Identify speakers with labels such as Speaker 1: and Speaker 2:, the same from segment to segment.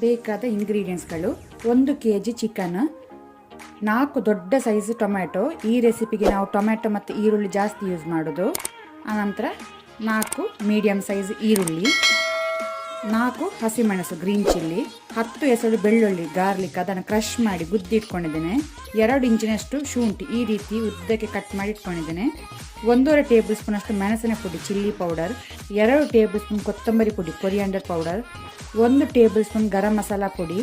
Speaker 1: ಬೇಕಾದ ಇಂಗ್ರೀಡಿಯೆಂಟ್ಸ್ಗಳು 1 kg chicken, 4 ದೊಡ್ಡ size tomato. ಈ ರೆಸಿಪಿಗೆ ನಾವು ಟೊಮ್ಯಾಟೊ ಮತ್ತು ಈರುಳ್ಳಿ ಜಾಸ್ತಿ ಯೂಸ್ ಮಾಡೋದು. ಆನಂತರ 4 ಮೀಡಿಯಮ್ ಸೈಜ್ ಈರುಳ್ಳಿ, 4 ಹಸಿಮೆಣಸು ಗ್ರೀನ್ ಚಿಲ್ಲಿ, 10 ಎಸಳು ಬೆಳ್ಳುಳ್ಳಿ ಗಾರ್ಲಿಕ್ ಅದನ್ನು ಕ್ರಷ್ ಮಾಡಿ ಗುದ್ದಿ ಇಟ್ಕೊಂಡಿದ್ದೇನೆ. 2 ಇಂಚಿನಷ್ಟು ಶುಂಠಿ ಈ ರೀತಿ ಉದ್ದಕ್ಕೆ ಕಟ್ ಮಾಡಿ ಇಟ್ಕೊಂಡಿದ್ದೇನೆ. 1.5 ಟೇಬಲ್ ಸ್ಪೂನ್ ಅಷ್ಟು ಮೆಣಸಿನ ಪುಡಿ ಚಿಲ್ಲಿ ಪೌಡರ್, 2 ಟೇಬಲ್ ಸ್ಪೂನ್ ಕೊತ್ತಂಬರಿ ಪುಡಿ coriander powder, 1 table spoon garam masala ಪುಡಿ,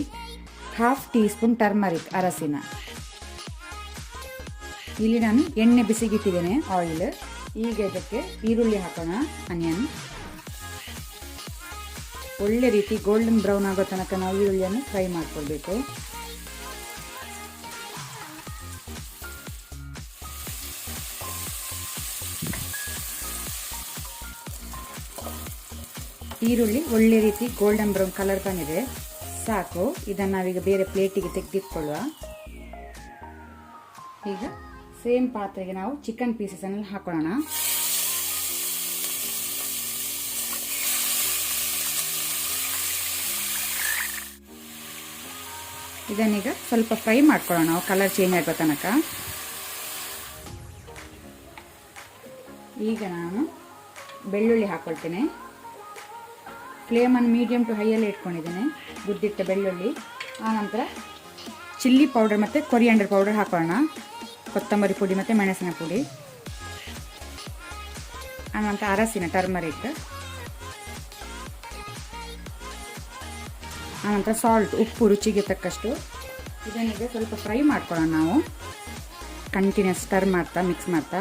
Speaker 1: 1/2 ಟೀ ಸ್ಪೂನ್ ಟರ್ಮರಿಕ್ ಅರಸಿನ. ಇಲ್ಲಿ ನಾನು ಎಣ್ಣೆ ಬಿಸಿಗಿಟ್ಟಿದ್ದೇನೆ, ಆಯಿಲ್. ಈಗ ಇದಕ್ಕೆ ಈರುಳ್ಳಿ ಹಾಕೋಣ. ಆನಿಯನ್ ಒಳ್ಳೆ ರೀತಿ ಗೋಲ್ಡನ್ ಬ್ರೌನ್ ಆಗೋ ತನಕ ನಾವು ಈರುಳ್ಳಿಯನ್ನು ಫ್ರೈ ಮಾಡ್ಕೊಳ್ಬೇಕು. ಈರುಳ್ಳಿ ಒಳ್ಳೆ ರೀತಿ ಗೋಲ್ಡನ್ ಬ್ರೌನ್ ಕಲರ್ ಬಂದಿದೆ, ಸಾಕು. ಇದನ್ನು ನಾವೀಗ ಬೇರೆ ಪ್ಲೇಟಿಗೆ ತೆಗೆದಿಟ್ಕೊಳ್ಳುವ. ಈಗ ಸೇಮ್ ಪಾತ್ರೆಗೆ ನಾವು ಚಿಕನ್ ಪೀಸಸ್ ಅನ್ನು ಹಾಕೊಳ್ಳೋಣ. ಇದನ್ನೀಗ ಸ್ವಲ್ಪ ಫ್ರೈ ಮಾಡ್ಕೊಳ್ಳೋಣ ನಾವು, ಕಲರ್ ಚೇಂಜ್ ಆಗೋ ತನಕ. ಈಗ ನಾನು ಬೆಳ್ಳುಳ್ಳಿ ಹಾಕ್ಕೊಳ್ತೇನೆ. ಫ್ಲೇಮನ್ನು ಮೀಡಿಯಮ್ ಟು ಹೈಯಲ್ಲಿ ಇಟ್ಕೊಂಡಿದ್ದೇನೆ, ಗುದ್ದಿಟ್ಟ ಬೆಳ್ಳುಳ್ಳಿ. ಆನಂತರ ಚಿಲ್ಲಿ ಪೌಡರ್ ಮತ್ತು ಕೊರಿಯಾಂಡರ್ ಪೌಡರ್ ಹಾಕೋಣ, ಕೊತ್ತಂಬರಿ ಪುಡಿ ಮತ್ತು ಮೆಣಸಿನ ಪುಡಿ. ಆನಂತರ ಅರಸಿನ ಟರ್ಮರಿಕ್, ಆನಂತರ ಸಾಲ್ಟ್ ಉಪ್ಪು ರುಚಿಗೆ ತಕ್ಕಷ್ಟು. ಇದನ್ನೀಗ ಸ್ವಲ್ಪ ಫ್ರೈ ಮಾಡ್ಕೊಳ್ಳೋಣ ನಾವು, ಕಂಟಿನ್ಯೂಸ್ ಸ್ಟರ್ ಮಾಡ್ತಾ ಮಿಕ್ಸ್ ಮಾಡ್ತಾ.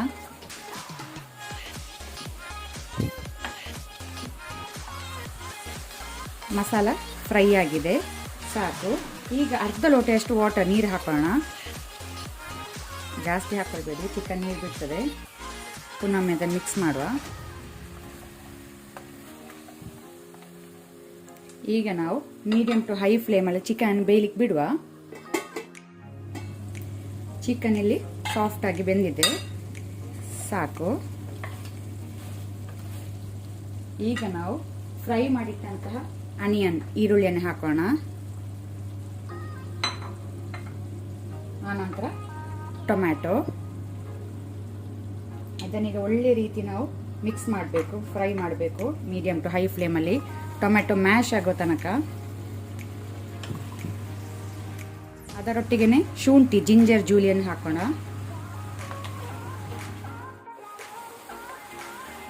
Speaker 1: ಮಸಾಲ ಫ್ರೈ ಆಗಿದೆ, ಸಾಕು. ಈಗ ಅರ್ಧ ಲೋಟೆಯಷ್ಟು ನೀರು ಹಾಕೋಣ. ಜಾಸ್ತಿ ಹಾಕೊಳ್ಬೇಡಿ, ಚಿಕನ್ ನೀರು ಬಿಡ್ತದೆ. ಪುನೊಮ್ಮೆ ಅದನ್ನು ಮಿಕ್ಸ್ ಮಾಡುವ. ಈಗ ನಾವು ಮೀಡಿಯಮ್ ಟು ಹೈ ಫ್ಲೇಮಲ್ಲಿ ಚಿಕನ್ ಬೇಯಲಿಕ್ಕೆ ಬಿಡುವ. ಚಿಕನ್ ಇಲ್ಲಿ ಸಾಫ್ಟಾಗಿ ಬೆಂದಿದೆ, ಸಾಕು. ಈಗ ನಾವು ಫ್ರೈ ಮಾಡಿಟ್ಟಂತಹ ಆನಿಯನ್ ಈರುಳ್ಳಿಯನ್ನು ಹಾಕೋಣ. ಆನಂತರ ಟೊಮ್ಯಾಟೊ, ಅದನ್ನೀಗ ಒಳ್ಳೆ ರೀತಿ ನಾವು ಮಿಕ್ಸ್ ಮಾಡಬೇಕು, ಫ್ರೈ ಮಾಡಬೇಕು ಮೀಡಿಯಮ್ ಟು ಹೈ ಫ್ಲೇಮಲ್ಲಿ, ಟೊಮ್ಯಾಟೊ ಮ್ಯಾಶ್ ಆಗೋ ತನಕ. ಅದರೊಟ್ಟಿಗೆ ಶುಂಠಿ ಜಿಂಜರ್ ಜೂಲಿಯನ್ನು ಹಾಕೋಣ.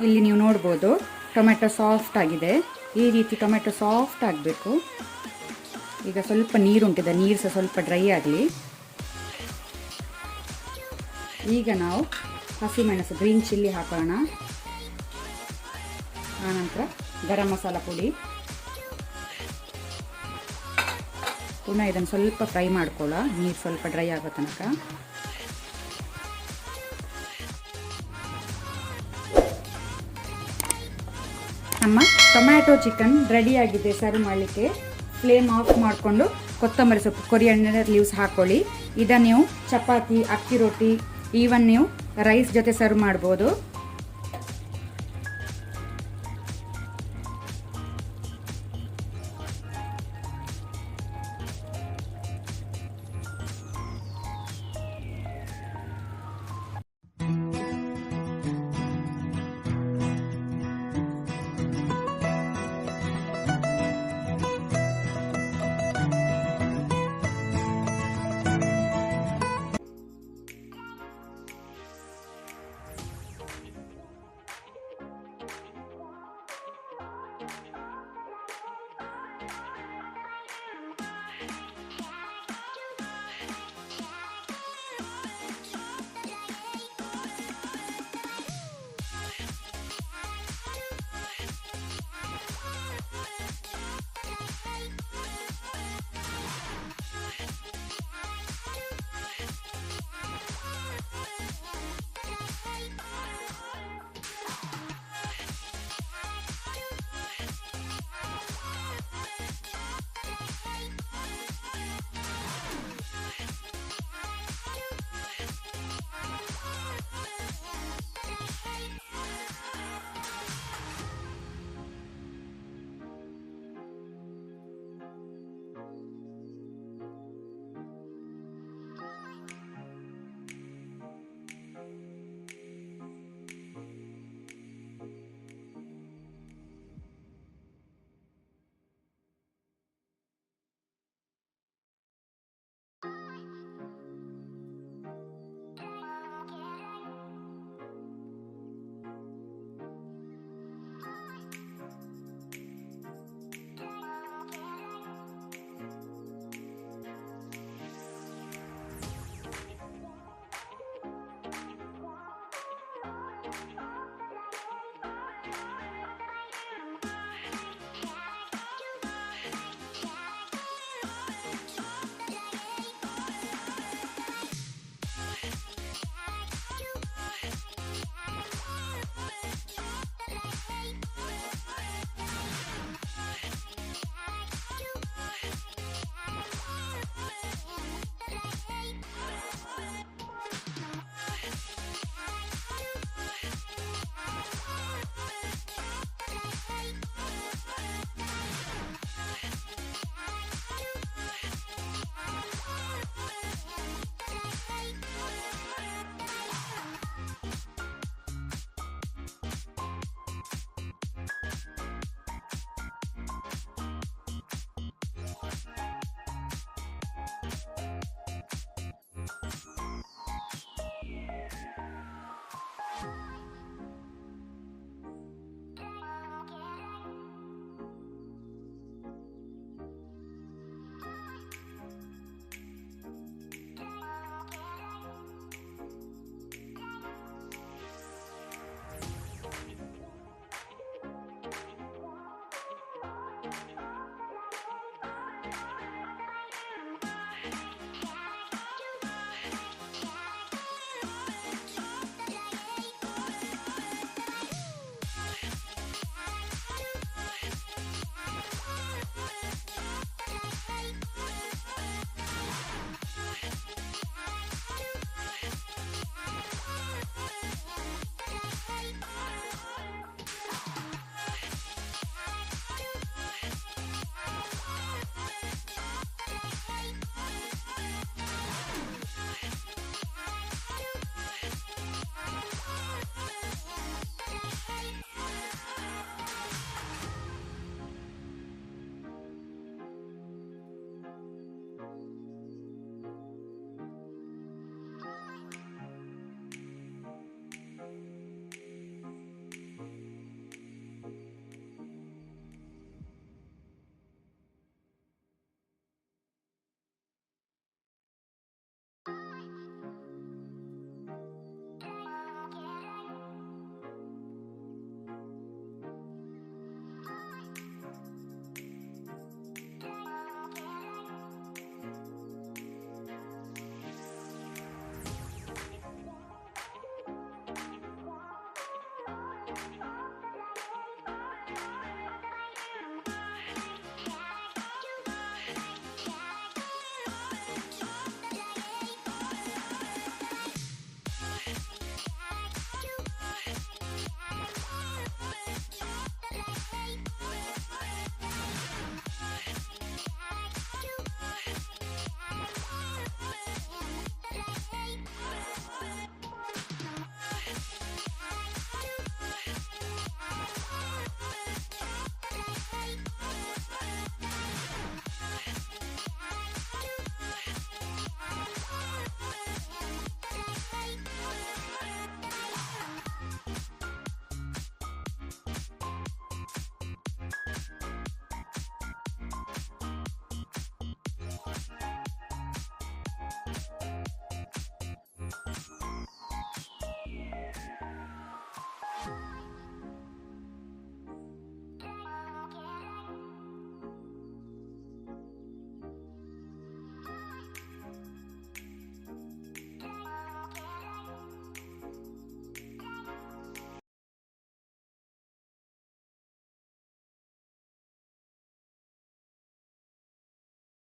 Speaker 1: ಇಲ್ಲಿ ನೀವು ನೋಡ್ಬೋದು ಟೊಮ್ಯಾಟೊ ಸಾಫ್ಟ್ ಆಗಿದೆ. ಈ ರೀತಿ ಟೊಮೆಟೊ ಸಾಫ್ಟ್ ಆಗಬೇಕು. ಈಗ ಸ್ವಲ್ಪ ನೀರುಂಟಿದೆ, ನೀರು ಸಹ ಸ್ವಲ್ಪ ಡ್ರೈ ಆಗಲಿ. ಈಗ ನಾವು ಹಸಿಮೆಣಸು ಗ್ರೀನ್ ಚಿಲ್ಲಿ ಹಾಕೋಣ. ಆನಂತರ ಗರಂ ಮಸಾಲ ಪುಡಿ. ಪುನಃ ಇದನ್ನು ಸ್ವಲ್ಪ ಫ್ರೈ ಮಾಡ್ಕೊಳ್ಳ, ನೀರು ಸ್ವಲ್ಪ ಡ್ರೈ ಆಗೋ ತನಕ. ನಮ್ಮ ಟೊಮ್ಯಾಟೊ ಚಿಕನ್ ರೆಡಿಯಾಗಿದೆ ಸರ್ವ್ ಮಾಡಲಿಕ್ಕೆ. ಫ್ಲೇಮ್ ಆಫ್ ಮಾಡಿಕೊಂಡು ಕೊತ್ತಂಬರಿ ಸೊಪ್ಪು ಕೊರಿಯಾಂಡರ್ ಲೀವ್ಸ್ ಹಾಕ್ಕೊಳ್ಳಿ. ಇದನ್ನು ನೀವು ಚಪಾತಿ, ಅಕ್ಕಿ ರೊಟ್ಟಿ, ಈವನ್ ನೀವು ರೈಸ್ ಜೊತೆ ಸರ್ವ್ ಮಾಡ್ಬೋದು.